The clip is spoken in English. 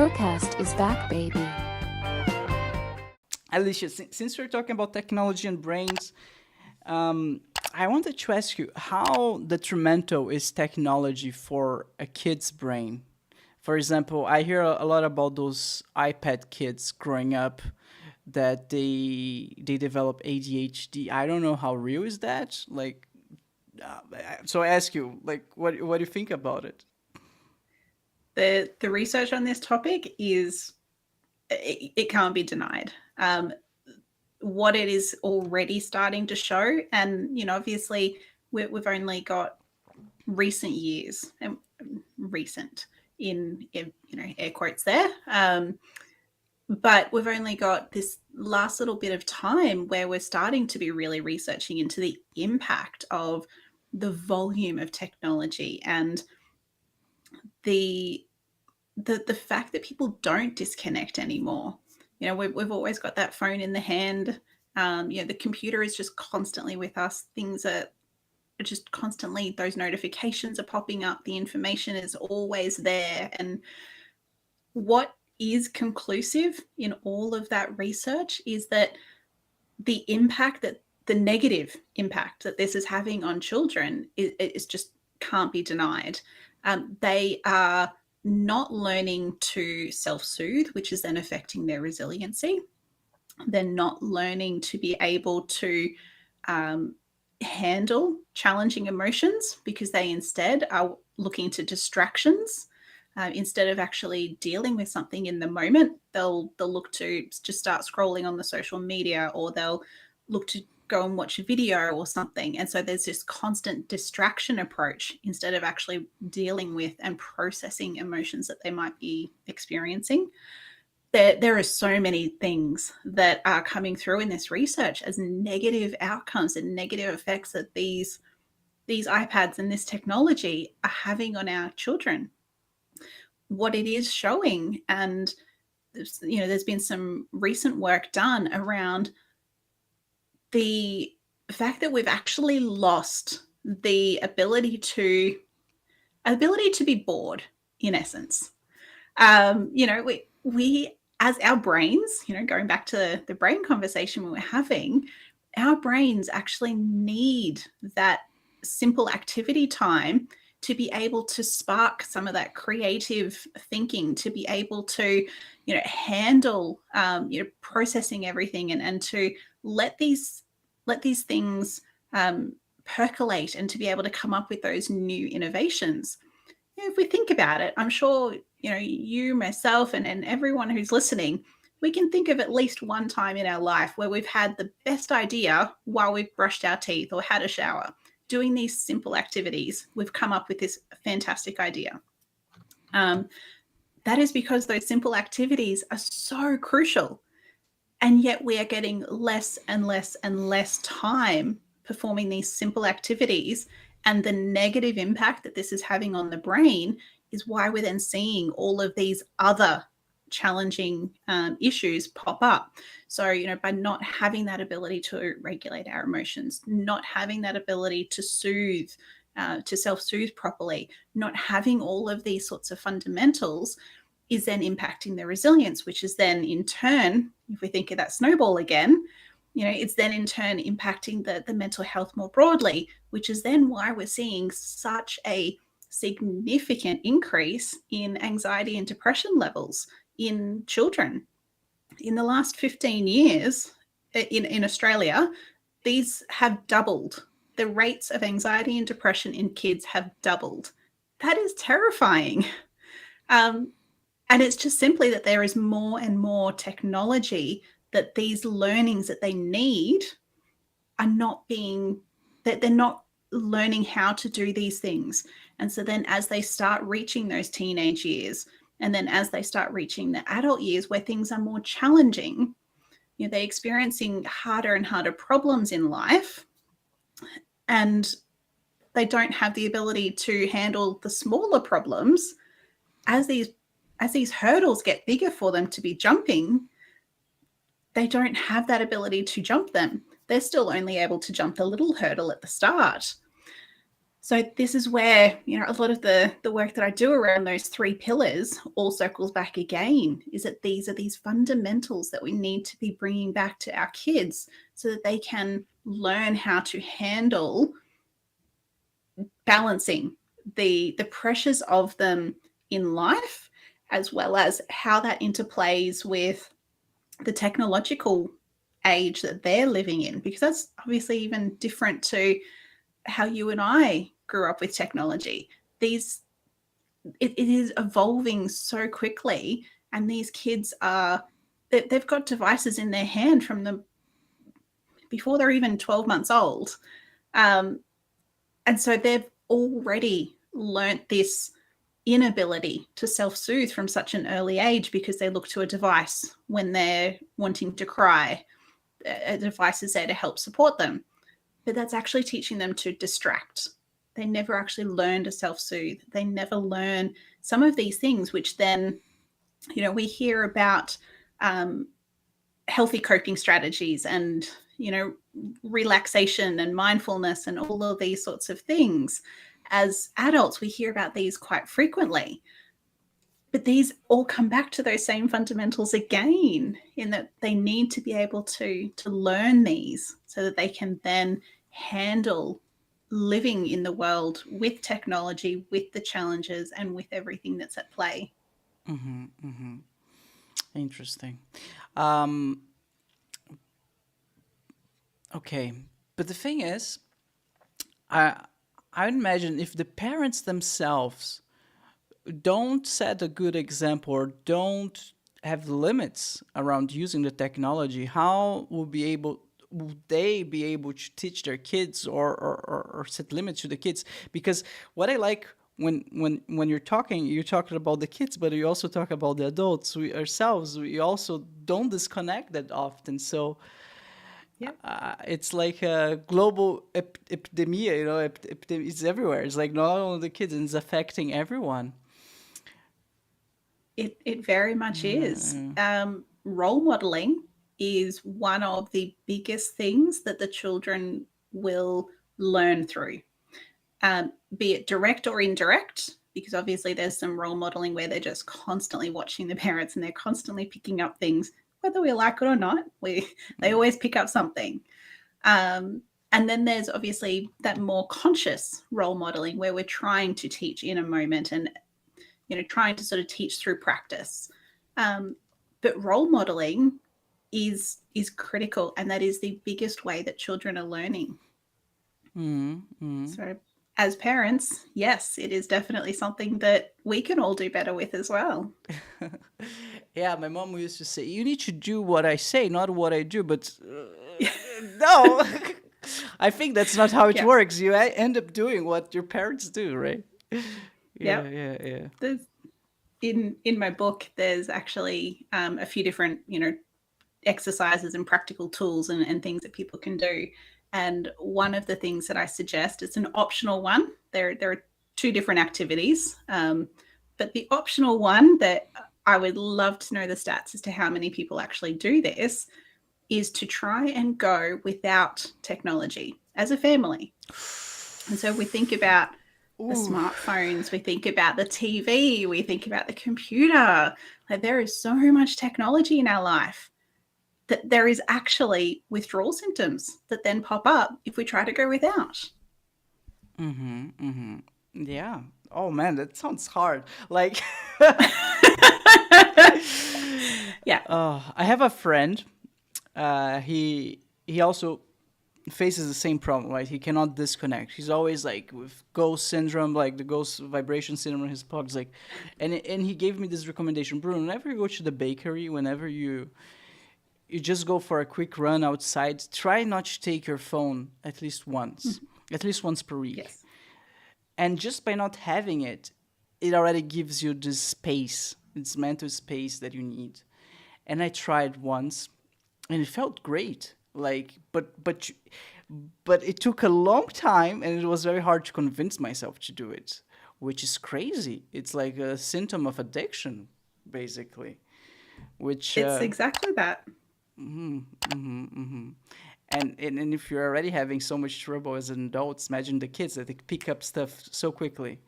BRUCAST is back, baby. Alicia, since we're talking about technology and brains, I wanted to ask you how detrimental is technology for a kid's brain? For example, I hear a lot about those iPad kids growing up that they develop ADHD. I don't know how real is that. Like, so I ask you, like, what do you think about it? The research on this topic is it can't be denied. What it is already starting to show, and obviously we've only got recent years, and recent in air quotes there, but we've only got this last little bit of time where we're starting to be really researching into the impact of the volume of technology and the fact that people don't disconnect anymore. We've always got that phone in the hand. The computer is just constantly with us. Things are just constantly, those notifications are popping up. The information is always there. And what is conclusive in all of that research is that the negative impact that this is having on children is just can't be denied. They are not learning to self-soothe, which is then affecting their resiliency. They're not learning to be able to handle challenging emotions because they instead are looking to distractions. Instead of actually dealing with something in the moment, they'll look to just start scrolling on the social media, or they'll look to go and watch a video or something. And so there's this constant distraction approach instead of actually dealing with and processing emotions that they might be experiencing. There are so many things that are coming through in this research as negative outcomes and negative effects that these iPads and this technology are having on our children. What it is showing, and there's been some recent work done around the fact that we've actually lost the ability to be bored, in essence. We as our brains, going back to the brain conversation we were having, our brains actually need that simple activity time to be able to spark some of that creative thinking, to be able to, handle, processing everything and to let these things percolate and to be able to come up with those new innovations. If we think about it, I'm sure, you, myself, and everyone who's listening, we can think of at least one time in our life where we've had the best idea while we've brushed our teeth or had a shower. Doing these simple activities, we've come up with this fantastic idea. That is because those simple activities are so crucial. And yet we are getting less and less and less time performing these simple activities. And the negative impact that this is having on the brain is why we're then seeing all of these other challenging issues pop up. So, by not having that ability to regulate our emotions, not having that ability to soothe, to self-soothe properly, not having all of these sorts of fundamentals is then impacting the resilience, which is then in turn, if we think of that snowball again, it's then in turn impacting the mental health more broadly, which is then why we're seeing such a significant increase in anxiety and depression levels in children. In the last 15 years in Australia, these have doubled. The rates of anxiety and depression in kids have doubled. That is terrifying. And it's just simply that there is more and more technology that these learnings that they need are not being, that they're not learning how to do these things. And so then as they start reaching those teenage years, and then as they start reaching the adult years where things are more challenging, they're experiencing harder and harder problems in life, and they don't have the ability to handle the smaller problems. As these hurdles get bigger for them to be jumping, they don't have that ability to jump them. They're still only able to jump the little hurdle at the start. So this is where, a lot of the work that I do around those 3 pillars all circles back again, is that these are these fundamentals that we need to be bringing back to our kids so that they can learn how to handle balancing the pressures of them in life, as well as how that interplays with the technological age that they're living in, because that's obviously even different to how you and I grew up with technology. It is evolving so quickly, and these kids they've got devices in their hand from before they're even 12 months old. And so they've already learnt this inability to self-soothe from such an early age, because they look to a device when they're wanting to cry. A device is there to help support them, but that's actually teaching them to distract. They never actually learn to self-soothe. They never learn some of these things, which then, we hear about healthy coping strategies and, relaxation and mindfulness and all of these sorts of things. As adults, we hear about these quite frequently. But these all come back to those same fundamentals again, in that they need to be able to learn these so that they can then handle living in the world with technology, with the challenges, and with everything that's at play. Interesting. Um, okay, but the thing is, I I imagine if the parents themselves don't set a good example or don't have limits around using the technology, how would they be able to teach their kids, or set limits to the kids? Because what I like, when you're talking about the kids, but you also talk about the adults. We ourselves, we also don't disconnect that often. So Yep. it's like a global epidemic, it's everywhere. It's like not only the kids, and it's affecting everyone. It very much is. Role modeling is one of the biggest things that the children will learn through, be it direct or indirect, because obviously there's some role modeling where they're just constantly watching the parents and they're constantly picking up things, whether we like it or not. They always pick up something. And then there's obviously that more conscious role modeling where we're trying to teach in a moment and trying to sort of teach through practice. But role modeling is critical, and that is the biggest way that children are learning. So as parents, yes, it is definitely something that we can all do better with as well. Yeah, my mom used to say, "You need to do what I say, not what I do." But no, I think that's not how it Yeah. works. You end up doing what your parents do, right? Yeah, Yep. yeah. There's, in my book, there's actually a few different, exercises and practical tools and things that people can do. And one of the things that I suggest, it's an optional one. There are 2 different activities, but the optional one that I would love to know the stats as to how many people actually do this, is to try and go without technology as a family. And so we think about the Ooh. smartphones, we think about the TV, we think about the computer. Like, there is so much technology in our life that there is actually withdrawal symptoms that then pop up if we try to go without. Yeah. Oh man, that sounds hard. Like, Yeah. I have a friend. He also faces the same problem, right? He cannot disconnect. He's always like with ghost syndrome, like the ghost vibration syndrome in his pockets, like, and he gave me this recommendation, Bruno. Whenever you go to the bakery, whenever you just go for a quick run outside, try not to take your phone at least once per week. Yes. And just by not having it, it already gives you this space, this mental space that you need. And I tried once, and it felt great. Like, but it took a long time, and it was very hard to convince myself to do it, which is crazy. It's like a symptom of addiction, basically. Which It's exactly that. And if you're already having so much trouble as an adult, imagine the kids that they pick up stuff so quickly.